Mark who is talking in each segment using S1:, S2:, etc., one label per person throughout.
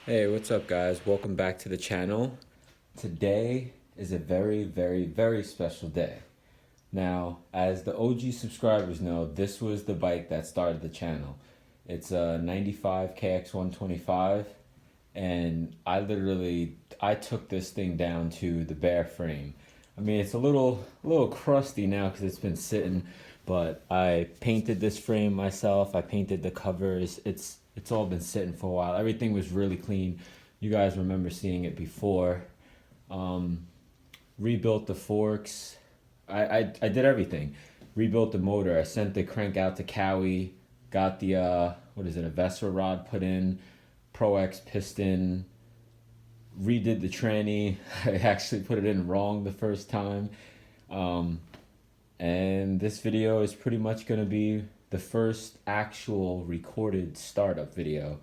S1: Hey, what's up guys? Welcome back to the channel. Today is a very special day. Now, as the OG subscribers know, this was the bike that started the channel. It's a 95 kx125 and I took this thing down to the bare frame. I mean, it's a little crusty now because it's been sitting, but I painted this frame myself. I painted the covers. It's all been sitting for a while. Everything was really clean. You guys remember seeing it before. Rebuilt the forks. I did everything. Rebuilt the motor. I sent the crank out to Cowie. Got the what is it, a Vespa rod put in, Pro X piston. Redid the tranny. I actually put it in wrong the first time. And this video is pretty much going to be the first actual recorded startup video.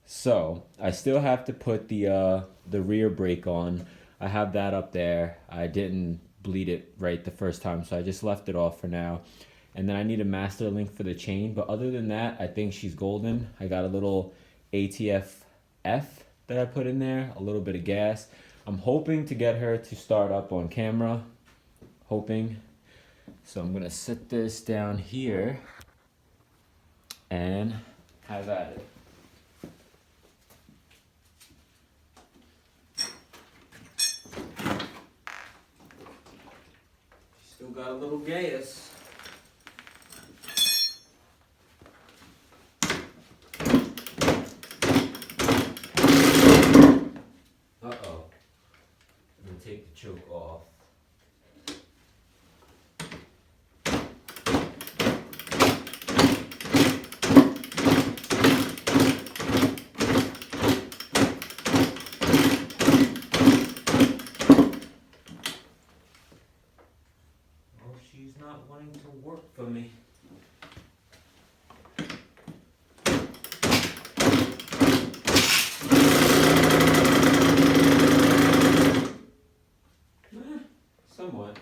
S1: So I still have to put the rear brake on. I have that up there. I didn't bleed it right the first time, so I just left it off for now. And then I need a master link for the chain, but other than that, I think she's golden. I got a little ATF-F that I put in there, a little bit of gas. I'm hoping to get her to start up on camera. Hoping. So I'm gonna sit this down here and have at it. Still got a little gas. Uh-oh. I'm gonna take the choke off. She's not wanting to work for me. Somewhat.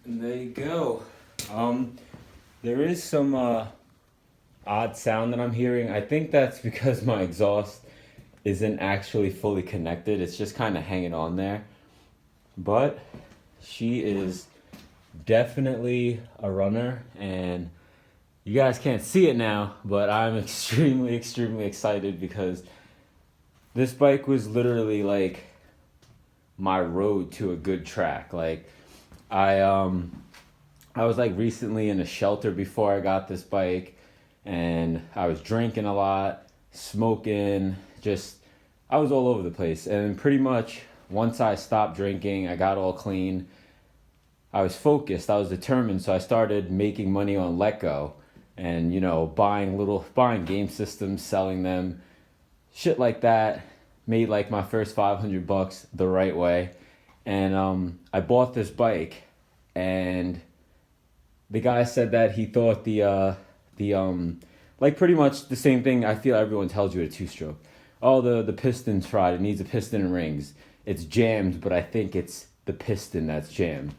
S1: And there you go. There is some odd sound that I'm hearing. I think that's because my exhaust isn't actually fully connected. It's just kind of hanging on there. But she is definitely a runner, and you guys can't see it now, but I'm extremely excited because this bike was literally like my road to a good track. Like I was like recently in a shelter before I got this bike, and I was drinking a lot, smoking, just I was all over the place. And pretty much once I stopped drinking, I got all clean. I was focused, I was determined, so I started making money on Let Go and buying game systems, selling them, shit like that. Made like my first $500 the right way. And I bought this bike, and the guy said that he thought the like pretty much the same thing I feel everyone tells you at a two-stroke. Oh, the piston's fried. It needs a piston and rings. It's jammed, but I think it's the piston that's jammed.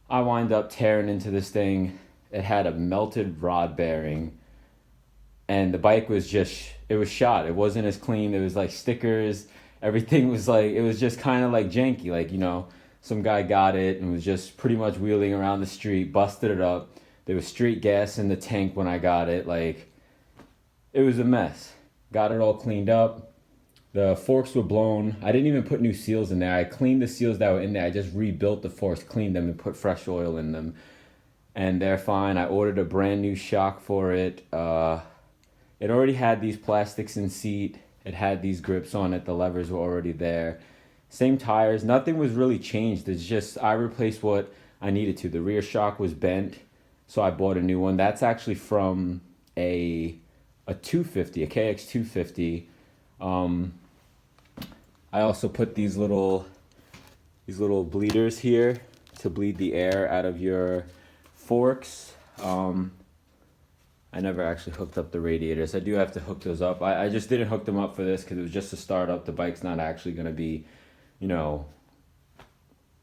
S1: I wind up tearing into this thing. It had a melted rod bearing, and the bike was it was shot. It wasn't as clean. It was like stickers. Everything was like, it was just kind of like janky. Like, some guy got it and was just pretty much wheeling around the street, busted it up. There was straight gas in the tank when I got it. Like, it was a mess. Got it all cleaned up. The forks were blown. I didn't even put new seals in there. I cleaned the seals that were in there. I just rebuilt the forks, cleaned them, and put fresh oil in them. And they're fine. I ordered a brand new shock for it. It already had these plastics in seat. It had these grips on it. The levers were already there. Same tires. Nothing was really changed. It's just I replaced what I needed to. The rear shock was bent, so I bought a new one. That's actually from a 250, a kx125. I also put these little bleeders here to bleed the air out of your forks. I never actually hooked up the radiators. I do have to hook those up. I just didn't hook them up for this because it was just to start up. The bike's not actually going to be, you know,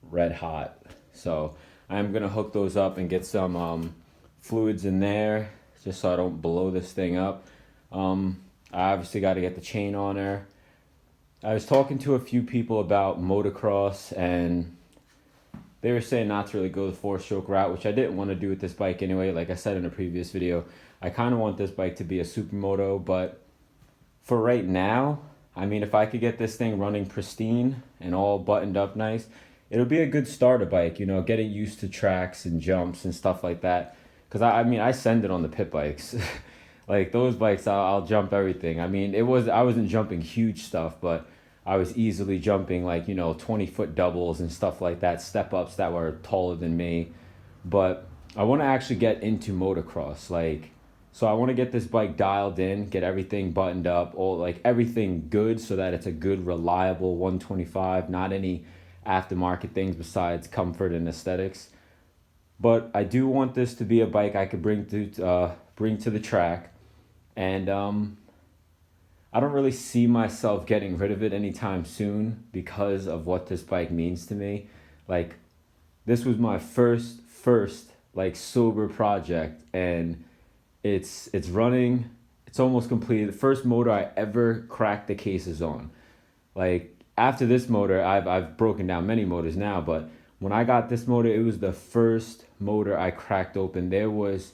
S1: red hot. So I'm going to hook those up and get some fluids in there just so I don't blow this thing up. I obviously got to get the chain on there. I was talking to a few people about motocross, and they were saying not to really go the four-stroke route, which I didn't want to do with this bike anyway. Like I said in a previous video, I kind of want this bike to be a supermoto, but for right now, I mean, if I could get this thing running pristine and all buttoned up nice, it'll be a good starter bike, you know, getting used to tracks and jumps and stuff like that. Because I mean, I send it on the pit bikes. Like those bikes, I'll jump everything. I mean, I wasn't jumping huge stuff, but I was easily jumping like, you know, 20-foot doubles and stuff like that, step ups that were taller than me. But I want to actually get into motocross, like, so I want to get this bike dialed in, get everything buttoned up, all like everything good so that it's a good, reliable 125, not any aftermarket things besides comfort and aesthetics. But I do want this to be a bike I could bring to the track. And I don't really see myself getting rid of it anytime soon because of what this bike means to me. Like, this was my first like sober project, and it's running. It's almost completed. The first motor I ever cracked the cases on. Like, after this motor, I've broken down many motors now, but when I got this motor, it was the first motor I cracked open. There was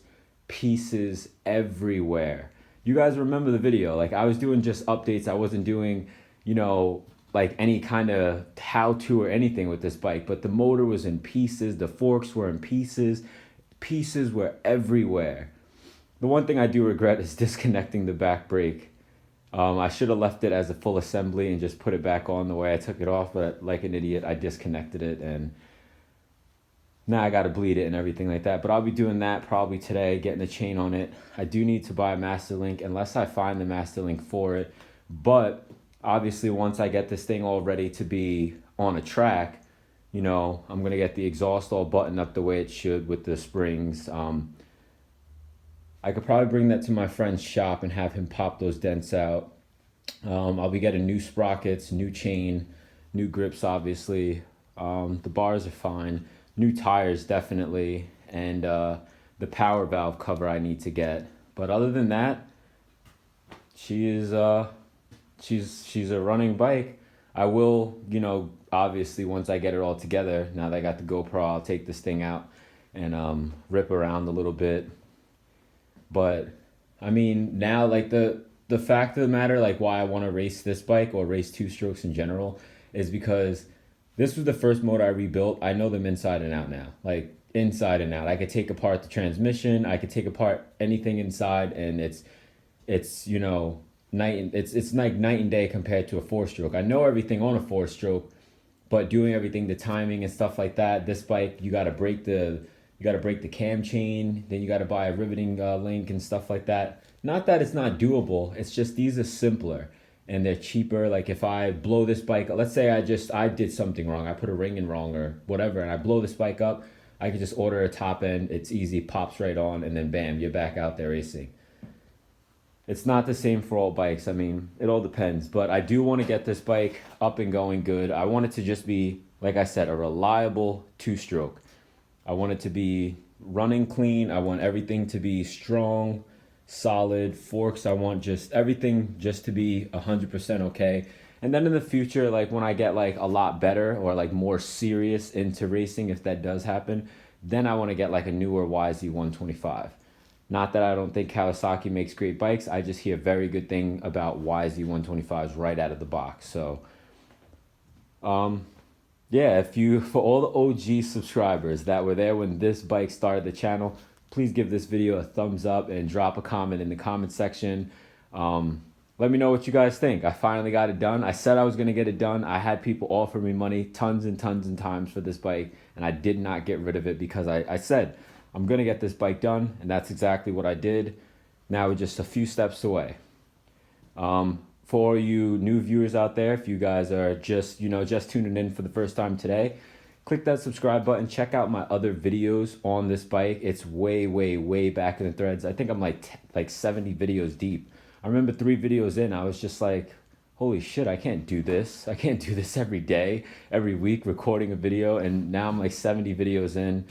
S1: pieces everywhere. You guys remember the video? Like, I was doing just updates. I wasn't doing, you know, like any kind of how-to or anything with this bike. But the motor was in pieces. The forks were in pieces. Pieces were everywhere. The one thing I do regret is disconnecting the back brake. I should have left it as a full assembly and just put it back on the way I took it off. But like an idiot, I disconnected it, and now I got to bleed it and everything like that. But I'll be doing that probably today, getting the chain on it. I do need to buy a master link unless I find the master link for it. But obviously once I get this thing all ready to be on a track, you know, I'm going to get the exhaust all buttoned up the way it should with the springs. I could probably bring that to my friend's shop and have him pop those dents out. I'll be getting new sprockets, new chain, new grips obviously. The bars are fine. New tires definitely, and the power valve cover I need to get. But other than that, she's a running bike. I will, you know, obviously once I get it all together, now that I got the GoPro, I'll take this thing out and rip around a little bit. But I mean, now like the fact of the matter, like why I want to race this bike or race two strokes in general, is because this was the first motor I rebuilt. I know them inside and out now, like inside and out. I could take apart the transmission. I could take apart anything inside, and it's you know it's like night and day compared to a four stroke. I know everything on a four stroke, but doing everything, the timing and stuff like that. This bike, you got to break the cam chain. Then you got to buy a riveting link and stuff like that. Not that it's not doable. It's just these are simpler. And they're cheaper. Like if I blow this bike, let's say I did something wrong. I put a ring in wrong or whatever, and I blow this bike up, I could just order a top end. It's easy, pops right on, and then bam, you're back out there racing. It's not the same for all bikes. I mean, it all depends. But I do want to get this bike up and going good. I want it to just be, like I said, a reliable two-stroke. I want it to be running clean. I want everything to be strong, solid forks. I want just everything just to be 100% okay. And then in the future, like when I get like a lot better or like more serious into racing, if that does happen, then I want to get like a newer YZ125. Not that I don't think Kawasaki makes great bikes. I just hear very good thing about YZ125s right out of the box. So, yeah, if you, for all the OG subscribers that were there when this bike started the channel, please give this video a thumbs up and drop a comment in the comment section. Let me know what you guys think. I finally got it done. I said I was going to get it done. I had people offer me money tons and tons and times for this bike, and I did not get rid of it because I said, I'm going to get this bike done, and that's exactly what I did. Now we're just a few steps away. For you new viewers out there, if you guys are just tuning in for the first time today, click that subscribe button. Check out my other videos on this bike. It's way back in the threads. I think I'm like 70 videos deep. I remember 3 videos in, I was just like, holy shit, I can't do this. I can't do this every day, every week, recording a video. And now I'm like 70 videos in.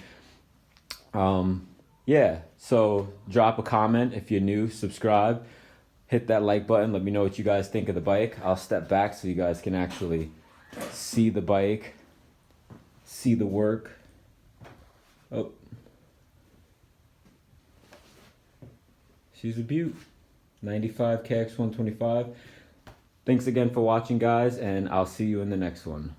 S1: Yeah, so drop a comment if you're new, subscribe, hit that like button. Let me know what you guys think of the bike. I'll step back so you guys can actually see the bike, see the work. Oh, she's a beaut. 95 kx125. Thanks again for watching, guys, and I'll see you in the next one.